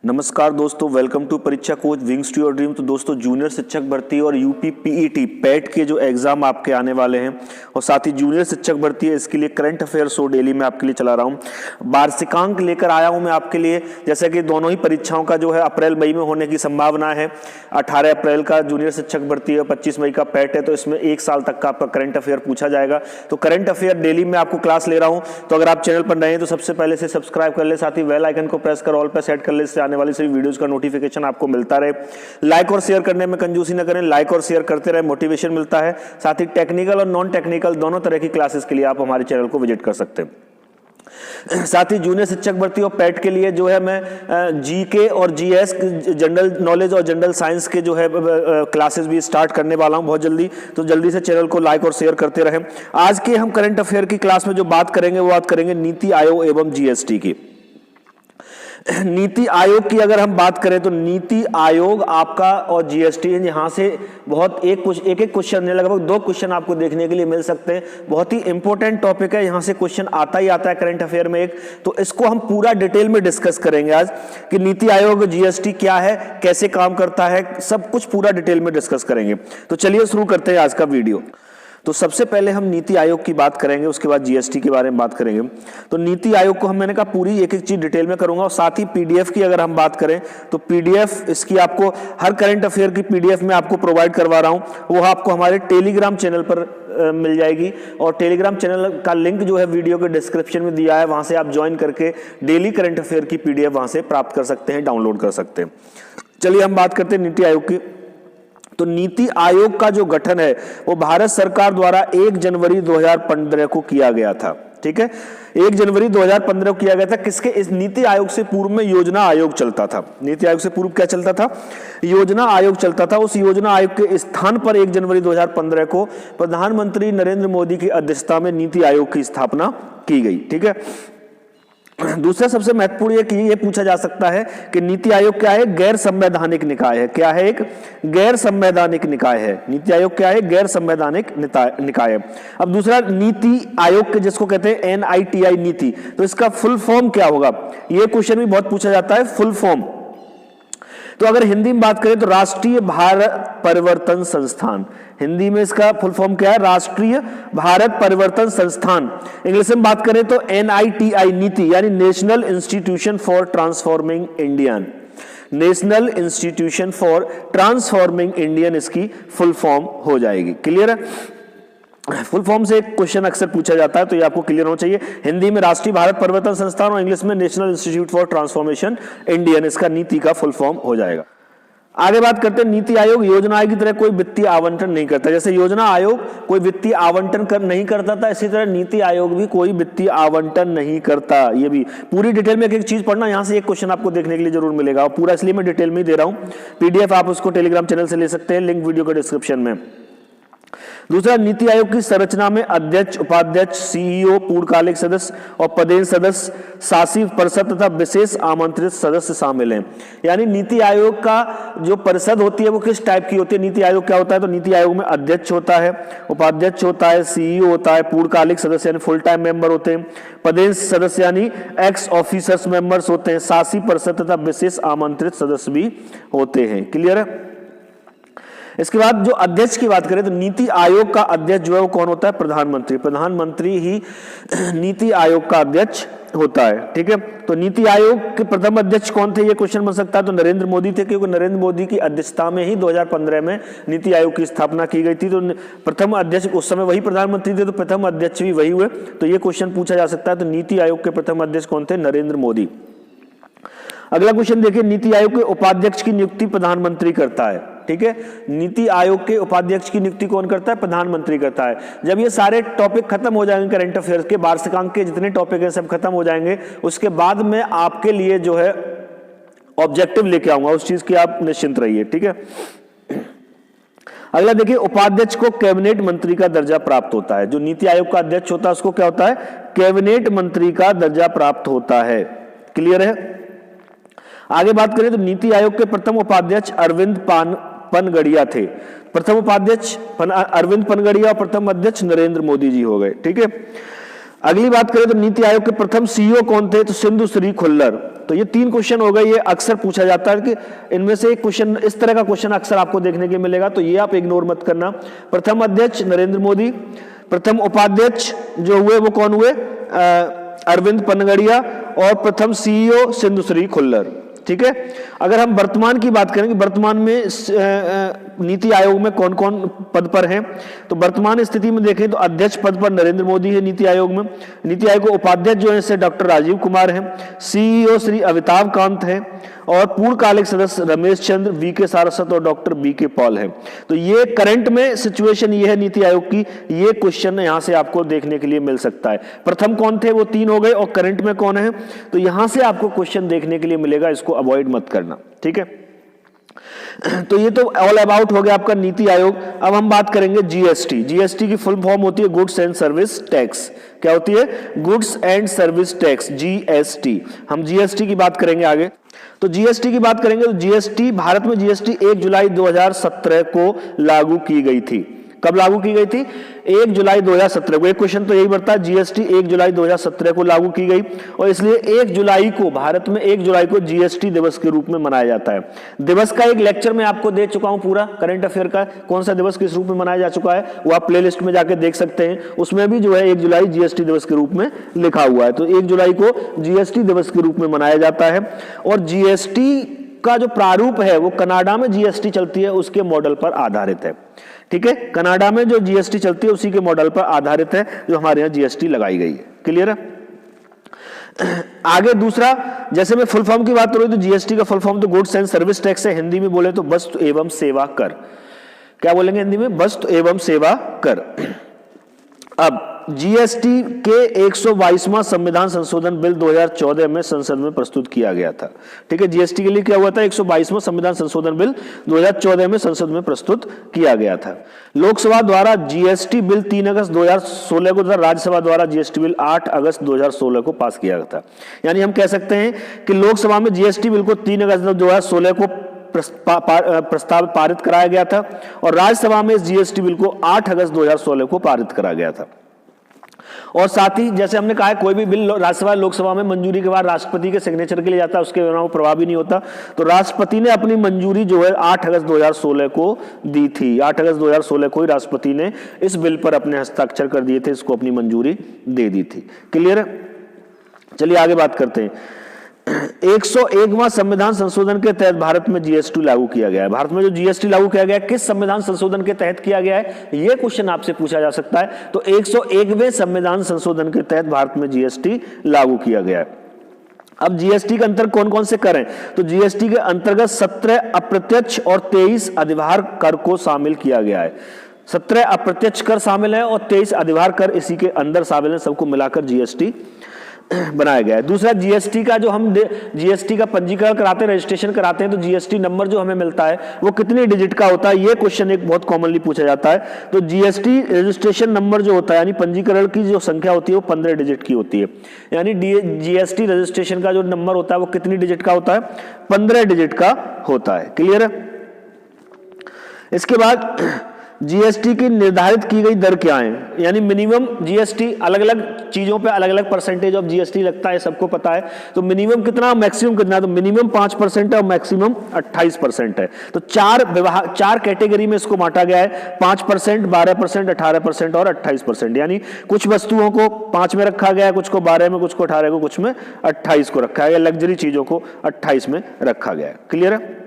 नमस्कार दोस्तों, welcome to Pariksha coach wings to your dream. तो दोस्तों, जूनियर शिक्षक भर्ती और यूपी पीईटी पैट के जो एग्जाम आपके आने वाले हैं और साथ ही जूनियर शिक्षक भर्ती है, इसके लिए करंट अफेयर शो डेली मैं आपके लिए चला रहा हूं। वार्षिकांक लेकर आया हूं मैं आपके लिए, जैसे कि दोनों ही परीक्षाओं का जो है अप्रैल मई में होने की संभावना है। 18 अप्रैल का जूनियर शिक्षक भर्ती है, 25 मई का पैट है, तो इसमें 1 साल तक का आपका करंट अफेयर पूछा जाएगा। तो करंट अफेयर डेली मैं आपको क्लास ले रहा हूँ। तो अगर आप चैनल पर नए हैं तो सबसे पहले से सब्सक्राइब कर ले, साथ ही बेल आइकन को प्रेस कर ऑल पर सेट कर ले, इससे आने वाली सभी वीडियोस का नोटिफिकेशन आपको मिलता रहे। लाइक और शेयर करने में कंजूसी न करें, लाइक और शेयर करते रहे, मोटिवेशन मिलता है। साथ ही टेक्निकल और नॉन टेक्निकल दोनों तरह की क्लासेस के लिए आप हमारे चैनल को विजिट कर सकते हैं। साथ ही जूनियर शिक्षक भर्ती और पैट के लिए जो है मैं जीके और जीएस, जनरल नॉलेज और जनरल साइंस के जो है क्लासेस भी स्टार्ट करने वाला हूं बहुत जल्दी। तो जल्दी से चैनल को लाइक और शेयर करते रहें। आज के हम करंट अफेयर की क्लास में जो बात करेंगे वो बात करेंगे नीति आयोग एवं जीएसटी की। नीति आयोग की अगर हम बात करें तो नीति आयोग आपका और जीएसटी यहां से बहुत एक क्वेश्चन नहीं, लगभग 2 क्वेश्चन आपको देखने के लिए मिल सकते हैं। बहुत ही इंपॉर्टेंट टॉपिक है, यहां से क्वेश्चन आता ही आता है करंट अफेयर में एक। तो इसको हम पूरा डिटेल में डिस्कस करेंगे आज कि नीति आयोग जीएसटी क्या है, कैसे काम करता है, सब कुछ पूरा डिटेल में डिस्कस करेंगे। तो चलिए शुरू करते हैं आज का वीडियो। तो सबसे पहले हम नीति आयोग की बात करेंगे, उसके बाद जीएसटी के बारे में बात करेंगे। तो नीति आयोग को मैंने कहा पूरी एक चीज डिटेल में करूंगा, और साथ ही पीडीएफ की अगर हम बात करें तो पीडीएफ इसकी आपको हर करंट अफेयर की पीडीएफ में आपको प्रोवाइड करवा रहा हूं। वो आपको हमारे टेलीग्राम चैनल पर मिल जाएगी, और टेलीग्राम चैनल का लिंक जो है वीडियो के डिस्क्रिप्शन में दिया है, वहां से आप ज्वाइन करके डेली करंट अफेयर की पीडीएफ वहां से प्राप्त कर सकते हैं, डाउनलोड कर सकते हैं। चलिए हम बात करते हैं नीति आयोग की। तो नीति आयोग का जो गठन है वो भारत सरकार द्वारा 1 जनवरी 2015 को किया गया था। ठीक है, 1 जनवरी 2015 को किया गया था। किसके? इस नीति आयोग से पूर्व में योजना आयोग चलता था। नीति आयोग से पूर्व क्या चलता था? योजना आयोग चलता था। उस योजना आयोग के स्थान पर 1 जनवरी 2015 को प्रधानमंत्री नरेंद्र मोदी की अध्यक्षता में नीति आयोग की स्थापना की गई। ठीक है, दूसरा सबसे महत्वपूर्ण कि ये पूछा जा सकता है कि नीति आयोग क्या है? गैर संवैधानिक निकाय है। क्या है? एक गैर संवैधानिक निकाय है। नीति आयोग क्या है? गैर संवैधानिक निकाय है। अब दूसरा, नीति आयोग के जिसको कहते हैं एनआईटीआई नीति, तो इसका फुल फॉर्म क्या होगा? ये क्वेश्चन भी बहुत पूछा जाता है, फुल फॉर्म। तो अगर हिंदी में बात करें तो राष्ट्रीय भारत परिवर्तन संस्थान, हिंदी में इसका फुल फॉर्म क्या है? राष्ट्रीय भारत परिवर्तन संस्थान। इंग्लिश में बात करें तो एनआईटीआई नीति, यानी national institution for transforming Indian, national institution for transforming Indian इसकी फुल फॉर्म हो जाएगी। क्लियर है? फुल फॉर्म से एक क्वेश्चन अक्सर पूछा जाता है, तो ये आपको क्लियर होना चाहिए। हिंदी में राष्ट्रीय भारत परिवर्तन संस्थान और इंग्लिश में national institute for transformation Indian, इसका नीति का फुल फॉर्म हो जाएगा। आगे बात करते हैं, नीति आयोग योजना आयोग की तरह कोई वित्तीय आवंटन नहीं करता। जैसे योजना आयोग कोई वित्तीय आवंटन नहीं करता था, इसी तरह नीति आयोग भी कोई वित्तीय आवंटन नहीं करता। ये भी पूरी डिटेल में एक चीज पढ़ना, यहां से एक क्वेश्चन आपको देखने के लिए जरूर मिलेगा, और पूरा इसलिए मैं डिटेल में ही दे रहा हूं। पीडीएफ आप उसको टेलीग्राम चैनल से ले सकते हैं, लिंक वीडियो के डिस्क्रिप्शन में। दूसरा, नीति आयोग की संरचना में अध्यक्ष, उपाध्यक्ष, सीईओ, पूर्णकालिक सदस्य और पदेन सदस्य, शासी परिषद तथा विशेष आमंत्रित सदस्य शामिल हैं। यानी नीति आयोग का जो परिषद होती है वो किस टाइप की होती है? नीति आयोग क्या होता है? तो नीति आयोग में अध्यक्ष होता है, उपाध्यक्ष होता है, सीईओ होता है, पूर्णकालिक सदस्य यानी फुल टाइम मेंबर होते हैं, पदेन सदस्य यानी एक्स ऑफिसर्स मेंबर्स होते हैं, शासी परिषद तथा विशेष आमंत्रित सदस्य भी होते हैं। क्लियर है? इसके बाद जो अध्यक्ष की बात करें तो नीति आयोग का अध्यक्ष जो है वो कौन होता है? प्रधानमंत्री। प्रधानमंत्री ही नीति आयोग का अध्यक्ष होता है। ठीक है, तो नीति आयोग के प्रथम अध्यक्ष कौन थे? ये क्वेश्चन बन सकता है। तो नरेंद्र मोदी थे, क्योंकि नरेंद्र मोदी की अध्यक्षता में ही 2015 में नीति आयोग की स्थापना की गई थी। तो प्रथम अध्यक्ष उस समय वही प्रधानमंत्री थे, तो प्रथम अध्यक्ष भी वही हुए। तो ये क्वेश्चन पूछा जा सकता है। तो नीति आयोग के प्रथम अध्यक्ष कौन थे? नरेंद्र मोदी। अगला क्वेश्चन देखिए, नीति आयोग के उपाध्यक्ष की नियुक्ति प्रधानमंत्री करता है। ठीक है, नीति आयोग के उपाध्यक्ष की नियुक्ति कौन करता है? प्रधानमंत्री करता है। जब ये सारे टॉपिक खत्म हो जाएंगे, करंट अफेयर्स के वार्षिकांक के जितने टॉपिक हैं सब खत्म हो जाएंगे, उसके बाद मैं आपके लिए जो है ऑब्जेक्टिव लेके आऊंगा, उस चीज की आप निश्चिंत रहिए। ठीक है, अगला देखिए, उपाध्यक्ष को कैबिनेट मंत्री का दर्जा प्राप्त होता है। जो नीति आयोग का अध्यक्ष होता है उसको क्या होता है? कैबिनेट मंत्री का दर्जा प्राप्त होता है। क्लियर है? आगे बात करें तो नीति आयोग के प्रथम उपाध्यक्ष अरविंद पनगड़िया थे। प्रथम उपाध्यक्ष अरविंद पनगड़िया और प्रथम अध्यक्ष नरेंद्र मोदी जी हो गए। ठीक है, अगली बात करें तो नीति आयोग के प्रथम सीईओ कौन थे? तो सिंधु श्री खुल्लर। तो ये 3 क्वेश्चन हो गए, ये अक्सर पूछा जाता है कि इनमें से एक क्वेश्चन, इस तरह का क्वेश्चन अक्सर आपको देखने के मिलेगा, तो ये आप इग्नोर मत करना। प्रथम अध्यक्ष नरेंद्र मोदी, प्रथम उपाध्यक्ष जो हुए वो कौन हुए, अरविंद पनगड़िया, और प्रथम सीईओ सिंधुश्री खुल्लर। ठीक है, अगर हम वर्तमान की बात करेंगे, वर्तमान में नीति आयोग में कौन कौन पद पर हैं, तो वर्तमान स्थिति में देखें तो अध्यक्ष पद पर नरेंद्र मोदी है नीति आयोग में। नीति आयोग के उपाध्यक्ष जो है डॉक्टर राजीव कुमार हैं, सीईओ श्री अमिताभ कांत हैं, और पूर्णकालिक सदस्य रमेश चंद्र, वीके सारस्वत और डॉक्टर बीके पॉल हैं। तो ये करंट में सिचुएशन ये है नीति आयोग की, ये क्वेश्चन यहां से आपको देखने के लिए मिल सकता है। प्रथम कौन थे, वो 3 हो गए, और करंट में कौन है, तो यहां से आपको क्वेश्चन देखने के लिए मिलेगा, इसको अवॉइड मत करना। ठीक है, तो ये तो ऑल अबाउट हो गया आपका नीति आयोग। अब हम बात करेंगे जीएसटी। जीएसटी की फुल फॉर्म होती है गुड्स एंड सर्विस टैक्स। क्या होती है, goods and service tax, GST. हम जीएसटी की बात करेंगे आगे। तो जीएसटी की बात करेंगे तो जीएसटी, भारत में जीएसटी 1 जुलाई 2017 को लागू की गई थी। कब लागू की गई थी, 1 जुलाई 2017 को। एक क्वेश्चन तो यही बढ़ता है, जीएसटी 1 जुलाई 2017 को लागू की गई, और इसलिए 1 जुलाई को, भारत में 1 जुलाई को जीएसटी दिवस के रूप में मनाया जाता है। दिवस का एक लेक्चर मैं आपको दे चुका हूं पूरा, करंट अफेयर का, कौन सा दिवस किस रूप में मनाया जा चुका है, वो आप प्लेलिस्ट में जाके देख सकते हैं। उसमें भी जो है 1 जुलाई जीएसटी दिवस के रूप में लिखा हुआ है। तो 1 जुलाई को जीएसटी दिवस के रूप में मनाया जाता है। और जीएसटी का जो प्रारूप है वो कनाडा में जीएसटी चलती है उसके मॉडल पर आधारित है। ठीक है, कनाडा में जो जीएसटी चलती है उसी के मॉडल पर आधारित है जो हमारे यहाँ जीएसटी लगाई गई है। क्लियर है। आगे दूसरा, जैसे मैं फुल फॉर्म की बात करूं तो जीएसटी का फुल फॉर्म तो गुड्स एंड सर्विस टैक्स है, हिंदी में बोले तो वस्तु एवं सेवा कर। क्या बोलेंगे हिंदी में, वस्तु एवं सेवा कर। अब जीएसटी के 122वां संविधान संशोधन बिल 2014 में संसद में प्रस्तुत किया गया था। ठीक है, जीएसटी के लिए क्या हुआ था, 122वां संविधान संशोधन बिल 2014 में संसद में प्रस्तुत किया गया था। लोकसभा द्वारा जीएसटी बिल 3 अगस्त 2016 को तथा राज्यसभा द्वारा जीएसटी बिल 8 अगस्त 2016 को पास किया गया था। यानी हम कह सकते हैं कि लोकसभा में जीएसटी बिल को 3 अगस्त 2016 को प्रस्ताव पारित कराया गया था, और राज्यसभा में इस जीएसटी बिल को 8 अगस्त 2016 को पारित करा गया था। और साथ ही जैसे हमने कहा है, कोई भी बिल राज्यसभा लोकसभा में मंजूरी के बाद राष्ट्रपति के सिग्नेचर के लिए जाता है, उसके बिना वो प्रभावी नहीं होता। तो राष्ट्रपति ने अपनी मंजूरी जो है 8 अगस्त 2016 को दी थी। 8 अगस्त 2016 को ही राष्ट्रपति ने इस बिल पर अपने हस्ताक्षर कर दिए थे, इसको अपनी मंजूरी दे दी थी। क्लियर है, चलिए आगे बात करते हैं। 101वां संविधान संशोधन के तहत भारत में जीएसटी लागू किया गया है। भारत में जो जीएसटी लागू किया गया है किस संविधान संशोधन के तहत किया गया है, यह क्वेश्चन आपसे पूछा जा सकता है। तो 101वें संविधान संशोधन के तहत भारत में जीएसटी लागू किया गया है। अब जीएसटी के अंतर्गत कौन कौन से कर हैं, तो जीएसटी के अंतर्गत 17 अप्रत्यक्ष और 23 अधिभार कर को शामिल किया गया है। 17 अप्रत्यक्ष कर शामिल है और 23 अधिभार कर इसी के अंदर शामिल है, सबको मिलाकर जीएसटी बनाया गया है। दूसरा, जीएसटी का जो हम जीएसटी का पंजीकरण कराते हैं, रजिस्ट्रेशन कराते हैं, तो जीएसटी नंबर जो हमें मिलता है वो कितने डिजिट का होता है, ये क्वेश्चन एक बहुत कॉमनली पूछा जाता है। तो जीएसटी रजिस्ट्रेशन नंबर जो होता है, यानी पंजीकरण की जो संख्या होती है वो 15 डिजिट की होती है। यानी जीएसटी रजिस्ट्रेशन का जो नंबर होता है वो कितनी डिजिट का होता है, 15 डिजिट का होता है। क्लियर है। इसके बाद जीएसटी की निर्धारित की गई दर क्या है, यानी मिनिमम जीएसटी, अलग अलग चीजों पे अलग अलग परसेंटेज ऑफ जीएसटी लगता है, सबको पता है। तो मिनिमम कितना, मैक्सिमम कितना, तो मिनिमम 5% है और मैक्सिमम 28% है। तो 4 कैटेगरी में इसको बांटा गया है, 5%, 12%, 18% और 28%। यानी कुछ वस्तुओं को 5 में रखा गया है, कुछ को 12 में, कुछ को 18 को, कुछ में 28 को रखा गया, लग्जरी चीजों को 28 में रखा गया है। क्लियर है।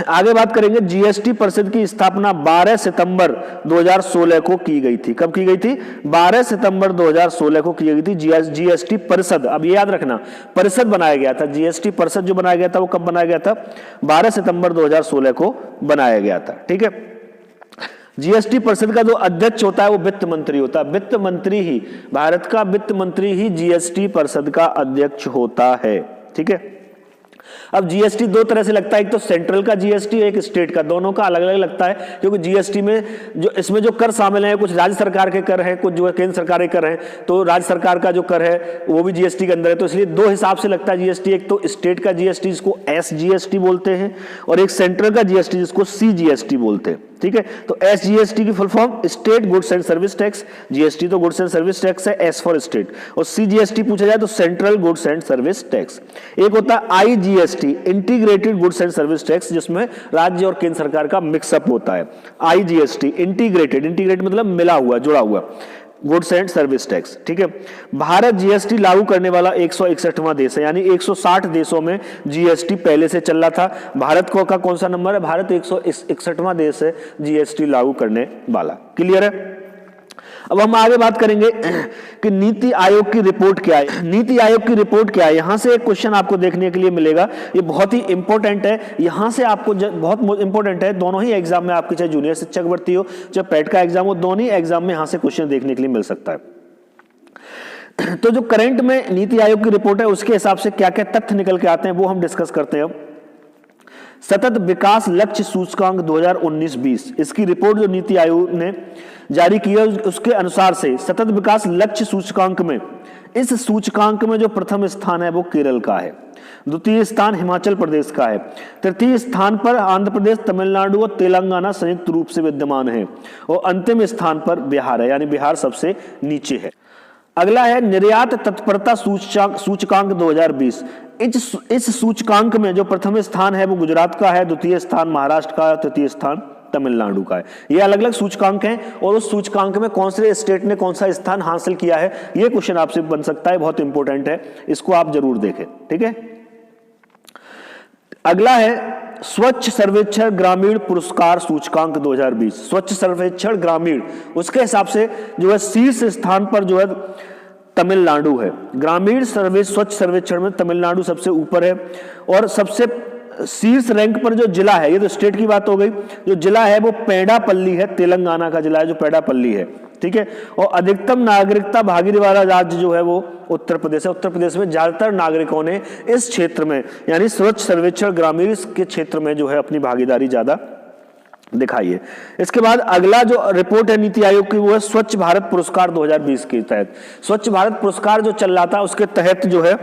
आगे बात करेंगे, जीएसटी परिषद की स्थापना 12 सितंबर 2016 को की गई थी। कब की गई थी, 12 सितंबर 2016 को की गई थी जीएसटी परिषद। अब ये याद रखना, परिषद बनाया गया था, जीएसटी परिषद जो बनाया गया था वो कब बनाया गया था, 12 सितंबर 2016 को बनाया गया था। ठीक है। जीएसटी परिषद का जो अध्यक्ष होता है वो वित्त मंत्री होता है। वित्त मंत्री ही, भारत का वित्त मंत्री ही जीएसटी परिषद का अध्यक्ष होता है। ठीक है। अब जीएसटी दो तरह से लगता है, एक तो सेंट्रल का जीएसटी, एक स्टेट का, दोनों का अलग अलग लगता है, क्योंकि जीएसटी में जो इसमें जो कर शामिल हैं, कुछ राज्य सरकार के कर हैं, कुछ जो है केंद्र सरकार के कर हैं। तो राज्य सरकार का जो कर है वो भी जीएसटी के अंदर है, तो इसलिए दो हिसाब से लगता है जीएसटी। एक तो स्टेट का जीएसटी जिसको एसजीएसटी बोलते हैं, और एक सेंट्रल का जीएसटी जिसको सीजीएसटी बोलते हैं। ठीक है। तो SGST की full form state goods and service tax, GST तो गुड्स एंड सर्विस टैक्स है, S फॉर स्टेट, और CGST पूछा जाए तो central goods and service tax. एक होता है IGST integrated goods and service tax, जिसमें राज्य और केंद्र सरकार का मिक्सअप होता है। IGST इंटीग्रेटेड मतलब मिला हुआ, जुड़ा हुआ गुड्स एंड सर्विस टैक्स, ठीक है। भारत GST लागू करने वाला 161वां देश है, यानी 160 देशों में GST पहले से चल रहा था। भारत का कौन सा नंबर है? भारत 161वां देश है GST लागू करने वाला। क्लियर है? अब हम आगे बात करेंगे कि नीति आयोग की रिपोर्ट क्या है। नीति आयोग की रिपोर्ट क्या है, यहां से एक क्वेश्चन आपको देखने के लिए मिलेगा, ये बहुत ही इंपॉर्टेंट है, यहां से आपको बहुत इंपॉर्टेंट है, दोनों ही एग्जाम में आपकी, चाहे जूनियर शिक्षक भर्ती हो चाहे पेट का एग्जाम हो, दोनों ही एग्जाम में यहां से क्वेश्चन देखने के लिए मिल सकता है। तो जो करंट में नीति आयोग की रिपोर्ट है उसके हिसाब से क्या क्या तथ्य निकल के आते हैं वो हम डिस्कस करते हैं। अब सतत विकास लक्ष्य सूचकांक 2019-20, इसकी रिपोर्ट जो नीति आयोग ने जारी की है उसके अनुसार से सतत विकास लक्ष्य सूचकांक में, इस सूचकांक में जो प्रथम स्थान है वो केरल का है, द्वितीय स्थान हिमाचल प्रदेश का है, तृतीय स्थान पर आंध्र प्रदेश, तमिलनाडु और तेलंगाना संयुक्त रूप से विद्यमान है, और अंतिम स्थान पर बिहार है, यानी बिहार सबसे नीचे है। अगला है निर्यात तत्परता सूचकांक 2020, इस सूचकांक में जो प्रथम स्थान है वो गुजरात का है, द्वितीय स्थान महाराष्ट्र का, तृतीय स्थान तमिलनाडु का है। ये अलग अलग सूचकांक हैं और उस सूचकांक में कौन से स्टेट ने कौन सा स्थान हासिल किया है, ये क्वेश्चन आपसे बन सकता है, बहुत इंपॉर्टेंट है, इसको आप जरूर देखें, ठीक है। अगला है स्वच्छ सर्वेक्षण ग्रामीण पुरस्कार सूचकांक 2020, स्वच्छ सर्वेक्षण ग्रामीण, उसके हिसाब से जो है शीर्ष स्थान पर जो है तमिलनाडु है। ग्रामीण स्वच्छ सर्वेक्षण में तमिलनाडु सबसे ऊपर है, और सबसे शीर्ष रैंक पर जो जिला है, ये तो स्टेट की बात हो गई, जो जिला है वो पेडापल्ली है, तेलंगाना का जिला है जो पेडापल्ली है, ठीक है। और अधिकतम नागरिकता भागीदारी वाला राज्य जो है वो उत्तर प्रदेश है। उत्तर प्रदेश में ज्यादातर नागरिकों ने इस क्षेत्र में, यानी स्वच्छ सर्वेक्षण ग्रामीण के क्षेत्र में जो है अपनी भागीदारी ज्यादा दिखाई है। इसके बाद अगला जो रिपोर्ट है नीति आयोग की वो है स्वच्छ भारत पुरस्कार 2020 के तहत। स्वच्छ भारत पुरस्कार जो चल रहा था उसके तहत जो है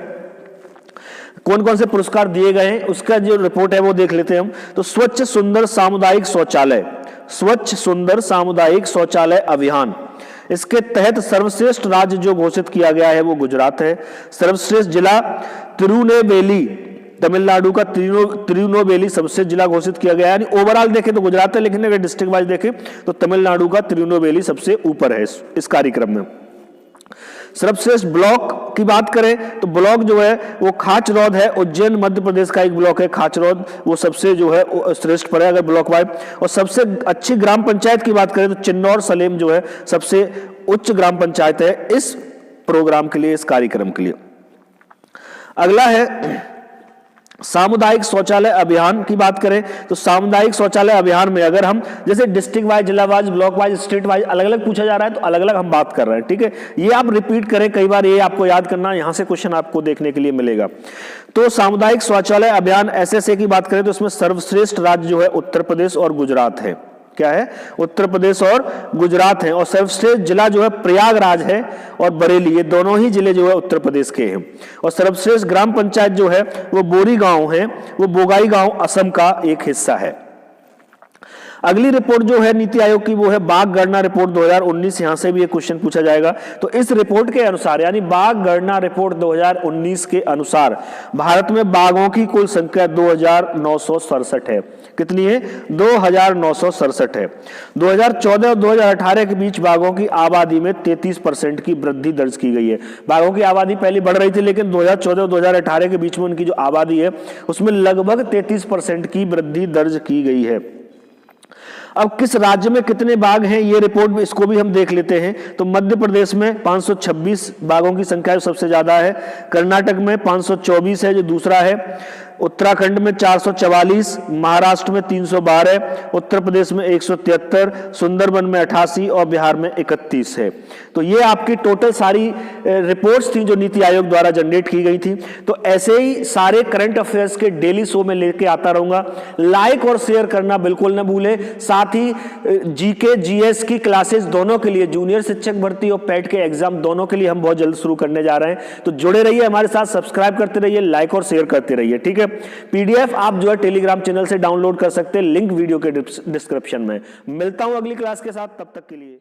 कौन कौन से पुरस्कार दिए गए हैं उसका जो रिपोर्ट है वो देख लेते हैं हम। तो स्वच्छ सुंदर सामुदायिक शौचालय, स्वच्छ सुंदर सामुदायिक शौचालय अभियान, इसके तहत सर्वश्रेष्ठ राज्य जो घोषित किया गया है वो गुजरात है। सर्वश्रेष्ठ जिला तिरुनेलवेली, तमिलनाडु का तिरुनेलवेली सबसे जिला घोषित किया गया है, यानी ओवरऑल देखें तो गुजरात है, लेकिन अगर डिस्ट्रिक्ट वाइज देखें तो तमिलनाडु का तिरुनेलवेली सबसे ऊपर है इस कार्यक्रम में। सर्वश्रेष्ठ ब्लॉक की बात करें तो ब्लॉक जो है वो खाचरौद है, उज्जैन मध्य प्रदेश का एक ब्लॉक है खाचरौद, वो सबसे जो है श्रेष्ठ पर है अगर ब्लॉक वाइज। और सबसे अच्छी ग्राम पंचायत की बात करें तो चिन्नौर सलेम जो है सबसे उच्च ग्राम पंचायत है इस प्रोग्राम के लिए, इस कार्यक्रम के लिए। अगला है सामुदायिक शौचालय अभियान की बात करें तो सामुदायिक शौचालय अभियान में अगर हम जैसे डिस्ट्रिक्ट वाइज, जिला wise, block wise, state wise अलग अलग पूछा जा रहा है तो अलग अलग हम बात कर रहे हैं, ठीक है। ये आप रिपीट करें कई बार, ये आपको याद करना, यहां से क्वेश्चन आपको देखने के लिए मिलेगा। तो सामुदायिक शौचालय अभियान SSA की बात करें तो इसमें सर्वश्रेष्ठ राज्य जो है उत्तर प्रदेश और गुजरात है। क्या है? उत्तर प्रदेश और गुजरात है। और सर्वश्रेष्ठ जिला जो है प्रयागराज है और बरेली, ये दोनों ही जिले जो है उत्तर प्रदेश के हैं। और सर्वश्रेष्ठ ग्राम पंचायत जो है वो बोरी गांव है, वो बोगाई गांव असम का एक हिस्सा है। अगली रिपोर्ट जो है नीति आयोग की वो है बाघ गणना रिपोर्ट 2019, यहां से भी एक क्वेश्चन पूछा जाएगा। तो इस रिपोर्ट के अनुसार, यानी बाघ गणना रिपोर्ट 2019 के अनुसार भारत में बाघों की कुल संख्या 2967 है। कितनी है? 2967 है। 2014 और 2018 के बीच बाघों की आबादी में 33% की वृद्धि दर्ज की गई है। बाघों की आबादी पहले बढ़ रही थी, लेकिन 2014 और 2018 के बीच में उनकी जो आबादी है उसमें लगभग 33% की वृद्धि दर्ज की गई है। अब किस राज्य में कितने बाघ हैं ये रिपोर्ट में, इसको भी हम देख लेते हैं। तो मध्य प्रदेश में 526 बाघों की संख्या सबसे ज्यादा है, कर्नाटक में 524 है जो दूसरा है, उत्तराखंड में 444, महाराष्ट्र में 312, उत्तर प्रदेश में 173, सुंदरबन में 88 और बिहार में 31 है। तो ये आपकी टोटल सारी रिपोर्ट्स थी जो नीति आयोग द्वारा जनरेट की गई थी। तो ऐसे ही सारे करंट अफेयर्स के डेली शो में लेके आता रहूंगा। लाइक और शेयर करना बिल्कुल न भूले। साथ ही जीके जीएस की क्लासेस दोनों के लिए, जूनियर शिक्षक भर्ती और पेट के एग्जाम दोनों के लिए हम बहुत जल्द शुरू करने जा रहे हैं। तो जुड़े रहिए हमारे साथ, सब्सक्राइब करते रहिए, लाइक और शेयर करते रहिए, ठीक है। है। पीडीएफ आप जो है टेलीग्राम चैनल से डाउनलोड कर सकते हैं, लिंक वीडियो के डिस्क्रिप्शन में। मिलता हूं अगली क्लास के साथ, तब तक के लिए।